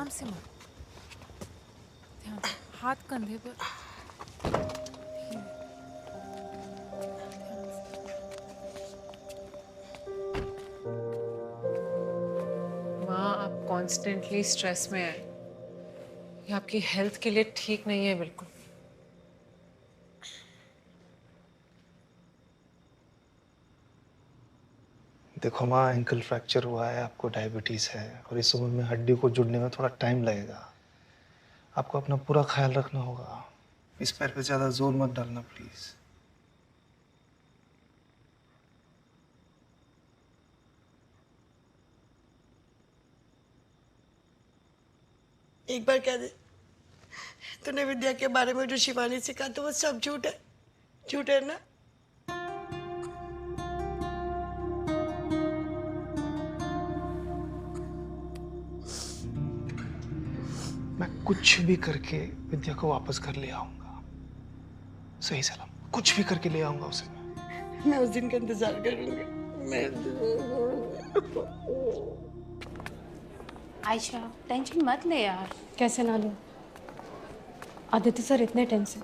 आराम से मत, ध्यान से, हाथ कंधे पर। धीरे, ध्यान से। माँ, आप कॉन्स्टेंटली स्ट्रेस में हैं। ये आपकी हेल्थ के लिए ठीक नहीं है बिल्कुल। देखो माँ, एंकल फ्रैक्चर हुआ है, आपको डायबिटीज़ है और इस उम्र में हड्डी को जुड़ने में थोड़ा टाइम लगेगा। आपको अपना पूरा ख्याल रखना होगा। इस पैर पे ज़्यादा जोर मत डालना प्लीज़। एक बार कह दे, तूने विद्या के बारे में जो शिवानी से कहा तो वो सब झूठ है, झूठ है ना? मैं कुछ भी करके विद्या को वापस घर ले आऊंगा, सही सलाम। कुछ भी करके ले आऊंगा उसे मैं उस दिन का इंतजार करूंगी। मैं आयशा, टेंशन मत ले यार। कैसे ना लूं? आदित्य सर इतने टेंस हैं।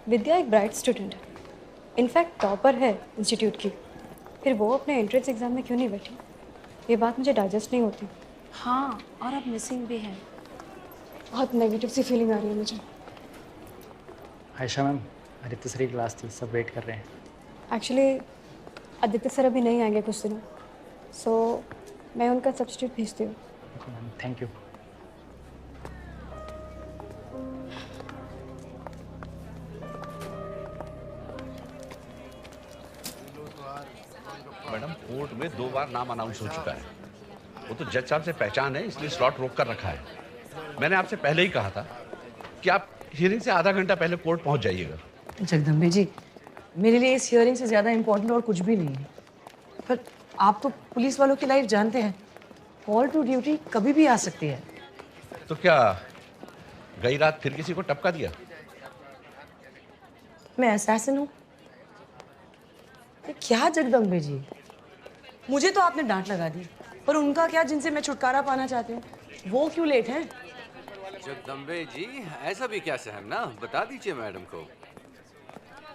विद्या एक ब्राइट स्टूडेंट है, इनफैक्ट टॉपर है इंस्टीट्यूट की। फिर वो अपने एंट्रेंस एग्जाम में क्यों नहीं बैठी? ये बात मुझे डाइजेस्ट नहीं होती। हाँ, और अब मिसिंग भी है। बहुत नेगेटिव सी फीलिंग आ रही है मुझे। आयशा मैम, आदित्य सर की क्लास थी, सब वेट कर रहे हैं। एक्चुअली आदित्य सर अभी नहीं आएंगे कुछ दिनों, सो मैं उनका सब्स्टिट्यूट भेजती हूँ। Okay ma'am, thank you. Madam, court में 2 बार नाम अनाउंस हो चुका है। वो तो जज साहब से पहचान है, इसलिए स्लॉट रोक कर रखा है। मैंने आपसे पहले ही कहा था कि आप हियरिंग से आधा घंटा पहले कोर्ट पहुंच जाइएगा। जगदम्बे जी, मेरे लिए इस हियरिंग से ज़्यादा इम्पोर्टेंट और कुछ भी नहीं है। पर आप तो पुलिस वालों की लाइफ जानते हैं, कॉल टू ड्यूटी कभी भी आ सकती है। तो क्या गई रात फिर किसी को टपका दिया? मैं असैसिन हूँ? ये क्या जगदम्बे जी, मुझे तो आपने डांट लगा दी, पर उनका क्या जिनसे मैं छुटकारा पाना चाहती हूँ, वो क्यों लेट हैं? जगदम्बे जी, ऐसा भी क्या सहम ना, बता दीजिए मैडम को।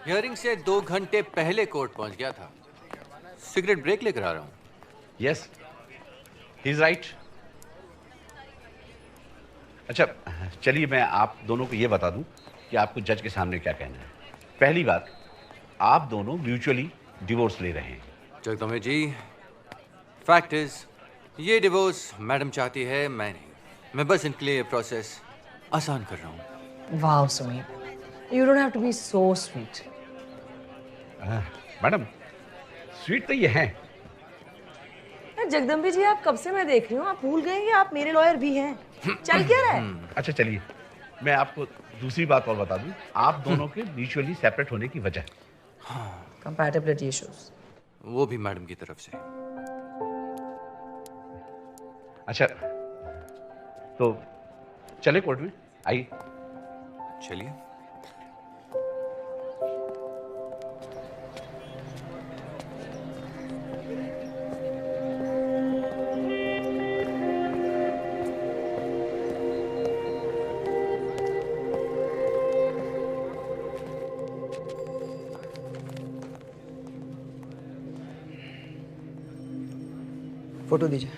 हियरिंग से 2 घंटे पहले कोर्ट पहुंच गया था। सिगरेट ब्रेक लेकर आ रहा हूँ। Yes, he is right. अच्छा, चलिए मैं आप दोनों को ये बता दूं कि आपको जज के सामने क्या कहना है। पहली बात, आप दोनों म्यूचुअली डिवोर्स ले रहे हैं। जगदम्बे जी, फैक्ट इज ये डिवोर्स मैडम चाहती है, मैं नहीं। मैं बस इनके लिए प्रोसेस आसान कर रहा हूँ। वाह Sumeet, you don't have to be so sweet. Madam, sweet तो ये हैं। जगदम्बे जी, आप कब से मैं देख रही हूँ, आप भूल गए कि आप मेरे लॉयर भी हैं। चल क्या रहा है? अच्छा चलिए, मैं आपको दूसरी बात और बता दूं, आप दोनों के म्यूचुअली सेपरेट होने की वजह। Compatibility issues. वो भी मैडम की तरफ से। अच्छा, तो चले कोर्ट में, आइए। चलिए। फोटो दीजिए।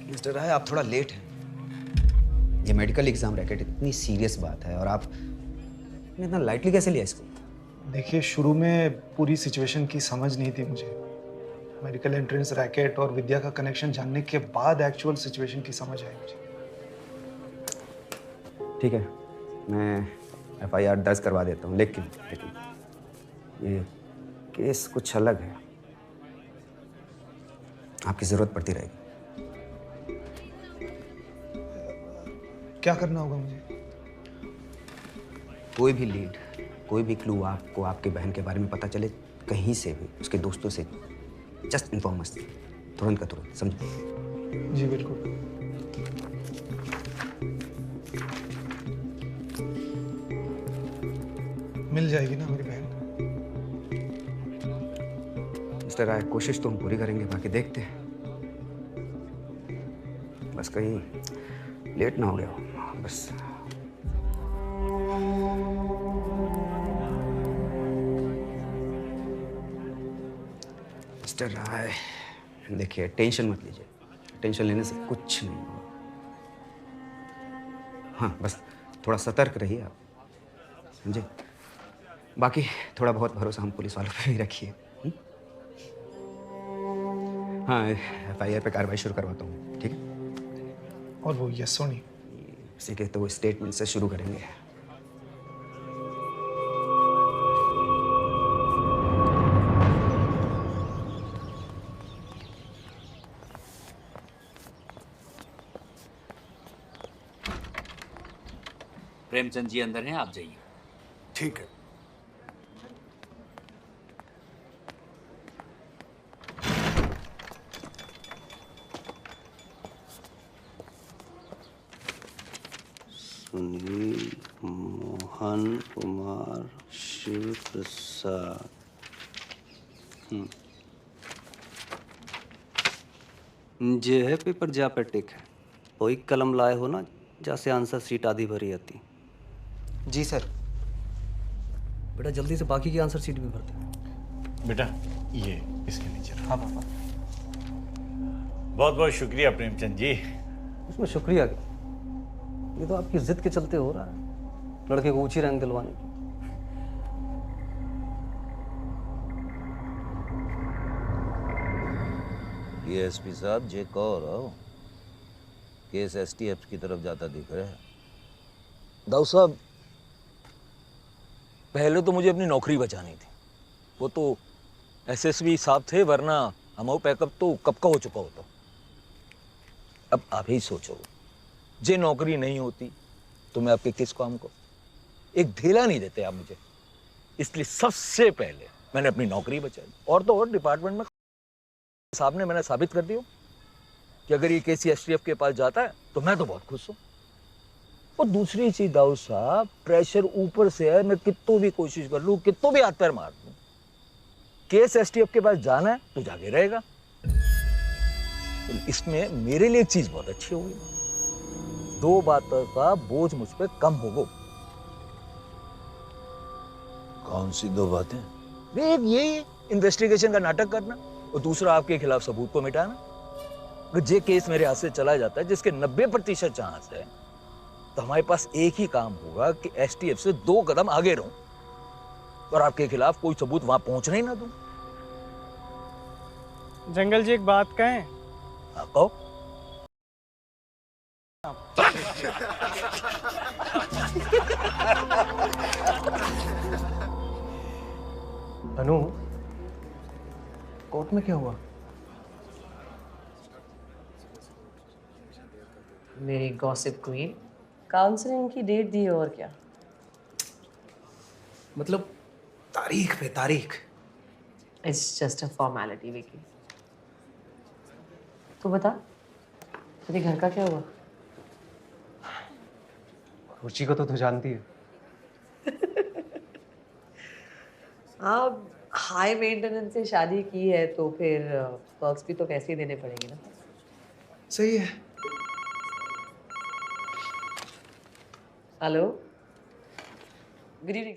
मिस्टर राय, आप थोड़ा लेट हैं। ये मेडिकल एग्जाम रैकेट इतनी सीरियस बात है और आपने इतना लाइटली कैसे लिया इसको? देखिए, शुरू में पूरी सिचुएशन की समझ नहीं थी मुझे। मेडिकल एंट्रेंस रैकेट और विद्या का कनेक्शन जानने के बाद एक्चुअल सिचुएशन की समझ आई मुझे। ठीक है, मैं FIR दर्ज करवा देता हूँ, लेकिन ये केस कुछ अलग है। आपकी ज़रूरत पड़ती रहेगी। क्या करना होगा मुझे? कोई भी लीड, कोई भी क्लू आपको आपके बहन के बारे में पता चले, कहीं से भी, उसके दोस्तों से, जस्ट इन्फॉर्म अस, तुरंत का तुरंत, समझे? जी बिल्कुल। मिल जाएगी ना मेरी बहन। मिस्टर राय, कोशिश तो हम पूरी करेंगे, बाकी देखते हैं। बस कहीं लेट ना हो गया हो, बस। मिस्टर राय, देखिए टेंशन मत लीजिए, टेंशन लेने से कुछ नहीं होगा। हाँ, बस थोड़ा सतर्क रहिए आप, समझे? बाकी थोड़ा बहुत भरोसा हम पुलिस वालों पे भी रखिए। हाँ, FIR पे कार्रवाई शुरू करवाता हूँ, ठीक है? और वो यस सोनी, इसी के तो स्टेटमेंट से शुरू करेंगे। प्रेमचंद जी अंदर हैं, आप जाइए। ठीक है। सुनील मोहन कुमार शिव प्रसाद। जे है पेपर जा पे टिक है। वही कलम लाए हो ना, जैसे आंसर शीट आधी भरी आती। जी सर। बेटा जल्दी से बाकी की आंसर शीट भी भरते हैं। बेटा ये इसके नीचे रखो। हाँ पापा। बहुत बहुत शुक्रिया प्रेमचंद जी। उसमें शुक्रिया क्या, ये तो आपकी जिद के चलते हो रहा है, लड़के को ऊंची रैंक दिलवाने की। ये एसपी साहब जे कहो रहो, केस STF की तरफ जाता दिख रहा है। दाऊ साहब, पहले तो मुझे अपनी नौकरी बचानी थी। वो तो SSB साहब थे, वरना हमारा पैकअप तो कब का हो चुका होता। अब आप ही सोचो, जे नौकरी नहीं होती तो मैं आपके किस काम को, एक ढीला नहीं देते आप मुझे। इसलिए सबसे पहले मैंने अपनी नौकरी बचाई। और तो और डिपार्टमेंट में साहब ने मैंने साबित कर दिया कि अगर ये केस STF के पास जाता है तो मैं तो बहुत खुश हूं। और दूसरी चीज दाऊ साहब, प्रेशर ऊपर से है, मैं कितों भी कोशिश कर लूं, कितों भी हाथ पैर मार दूं, केस STF के पास जाना है तो जाके रहेगा। तो इसमें मेरे लिए एक चीज बहुत अच्छी होगी, 2 बातों का बोझ मुझ पर कम होगा। कौन सी 2 बातें? एक ये इन्वेस्टिगेशन का नाटक करना, और दूसरा आपके खिलाफ सबूत को मिटाना। अगर ये केस मेरे हाथ से चला जाता है, जिसके 90% चांस है, तो हमारे पास एक ही काम होगा कि STF से 2 कदम आगे रहूं और आपके खिलाफ कोई सबूत वहां पहुंचने ही ना दूं। जंगल जी एक बात कहें? हाँ कहो। अनु, कोर्ट में क्या हुआ? मेरी गॉसिप क्वीन काउंसलिंग की डेट दी है, और क्या? मतलब तारीख पे तारीख। It's just a formality Vicky. तू बता, तेरे घर का क्या हुआ? रुचि को तो तू जानती है। हाँ, हाई मेंटेनेंस से शादी की है तो फिर पर्क्स भी तो कैसे ही देने पड़ेंगे ना। सही है। Hello, good evening.